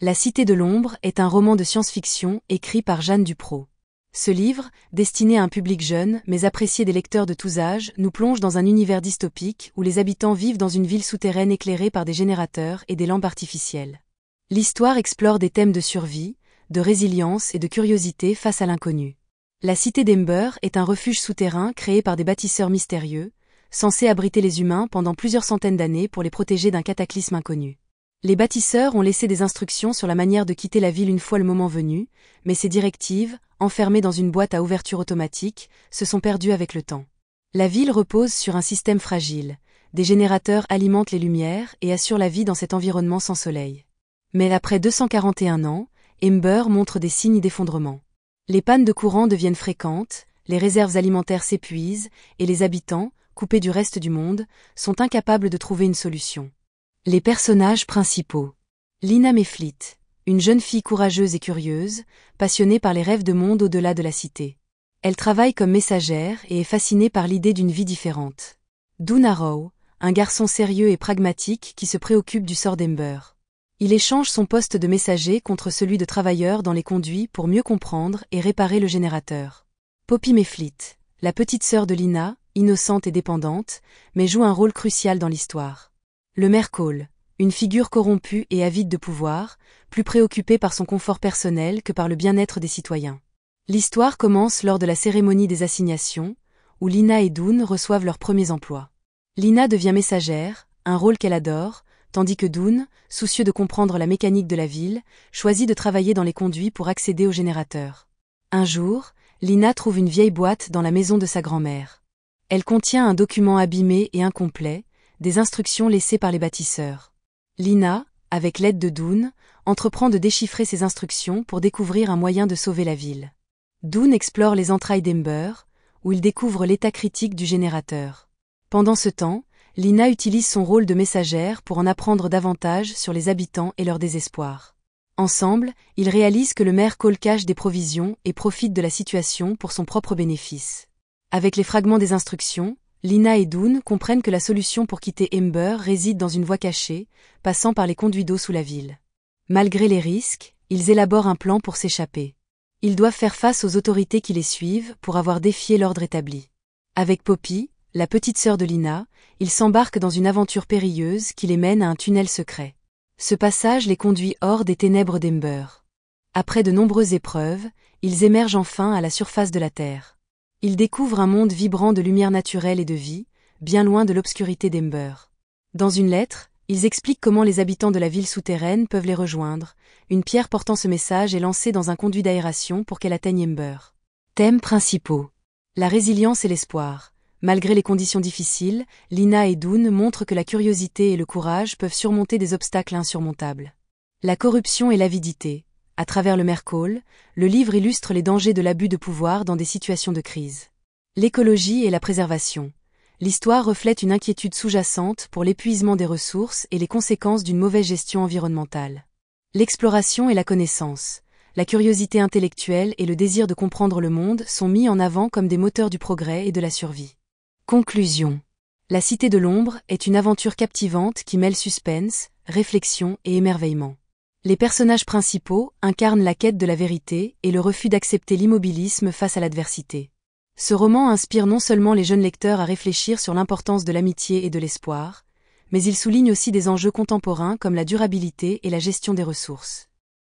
La Cité de l'ombre est un roman de science-fiction écrit par Jeanne Duprot. Ce livre, destiné à un public jeune mais apprécié des lecteurs de tous âges, nous plonge dans un univers dystopique où les habitants vivent dans une ville souterraine éclairée par des générateurs et des lampes artificielles. L'histoire explore des thèmes de survie, de résilience et de curiosité face à l'inconnu. La Cité d'Ember est un refuge souterrain créé par des bâtisseurs mystérieux, censé abriter les humains pendant plusieurs centaines d'années pour les protéger d'un cataclysme inconnu. Les bâtisseurs ont laissé des instructions sur la manière de quitter la ville une fois le moment venu, mais ces directives, enfermées dans une boîte à ouverture automatique, se sont perdues avec le temps. La ville repose sur un système fragile. Des générateurs alimentent les lumières et assurent la vie dans cet environnement sans soleil. Mais après 241 ans, Ember montre des signes d'effondrement. Les pannes de courant deviennent fréquentes, les réserves alimentaires s'épuisent, et les habitants, coupés du reste du monde, sont incapables de trouver une solution. Les personnages principaux. Lina Mayfleet, une jeune fille courageuse et curieuse, passionnée par les rêves de monde au-delà de la cité. Elle travaille comme messagère et est fascinée par l'idée d'une vie différente. Doon Arrow, un garçon sérieux et pragmatique qui se préoccupe du sort d'Ember. Il échange son poste de messager contre celui de travailleur dans les conduits pour mieux comprendre et réparer le générateur. Poppy Mayfleet, la petite sœur de Lina, innocente et dépendante, mais joue un rôle crucial dans l'histoire. Le maire Cole, une figure corrompue et avide de pouvoir, plus préoccupée par son confort personnel que par le bien-être des citoyens. L'histoire commence lors de la cérémonie des assignations, où Lina et Doon reçoivent leurs premiers emplois. Lina devient messagère, un rôle qu'elle adore, tandis que Doon, soucieux de comprendre la mécanique de la ville, choisit de travailler dans les conduits pour accéder au générateur. Un jour, Lina trouve une vieille boîte dans la maison de sa grand-mère. Elle contient un document abîmé et incomplet, des instructions laissées par les bâtisseurs. Lina, avec l'aide de Doon, entreprend de déchiffrer ces instructions pour découvrir un moyen de sauver la ville. Doon explore les entrailles d'Ember, où il découvre l'état critique du générateur. Pendant ce temps, Lina utilise son rôle de messagère pour en apprendre davantage sur les habitants et leur désespoir. Ensemble, ils réalisent que le maire Cole cache des provisions et profite de la situation pour son propre bénéfice. Avec les fragments des instructions, Lina et Doon comprennent que la solution pour quitter Ember réside dans une voie cachée, passant par les conduits d'eau sous la ville. Malgré les risques, ils élaborent un plan pour s'échapper. Ils doivent faire face aux autorités qui les suivent pour avoir défié l'ordre établi. Avec Poppy, la petite sœur de Lina, ils s'embarquent dans une aventure périlleuse qui les mène à un tunnel secret. Ce passage les conduit hors des ténèbres d'Ember. Après de nombreuses épreuves, ils émergent enfin à la surface de la Terre. Ils découvrent un monde vibrant de lumière naturelle et de vie, bien loin de l'obscurité d'Ember. Dans une lettre, ils expliquent comment les habitants de la ville souterraine peuvent les rejoindre. Une pierre portant ce message est lancée dans un conduit d'aération pour qu'elle atteigne Ember. Thèmes principaux. La résilience et l'espoir. Malgré les conditions difficiles, Lina et Doon montrent que la curiosité et le courage peuvent surmonter des obstacles insurmontables. La corruption et l'avidité. À travers le maire Cole, le livre illustre les dangers de l'abus de pouvoir dans des situations de crise. L'écologie et la préservation. L'histoire reflète une inquiétude sous-jacente pour l'épuisement des ressources et les conséquences d'une mauvaise gestion environnementale. L'exploration et la connaissance. La curiosité intellectuelle et le désir de comprendre le monde sont mis en avant comme des moteurs du progrès et de la survie. Conclusion. La Cité de l'ombre est une aventure captivante qui mêle suspense, réflexion et émerveillement. Les personnages principaux incarnent la quête de la vérité et le refus d'accepter l'immobilisme face à l'adversité. Ce roman inspire non seulement les jeunes lecteurs à réfléchir sur l'importance de l'amitié et de l'espoir, mais il souligne aussi des enjeux contemporains comme la durabilité et la gestion des ressources.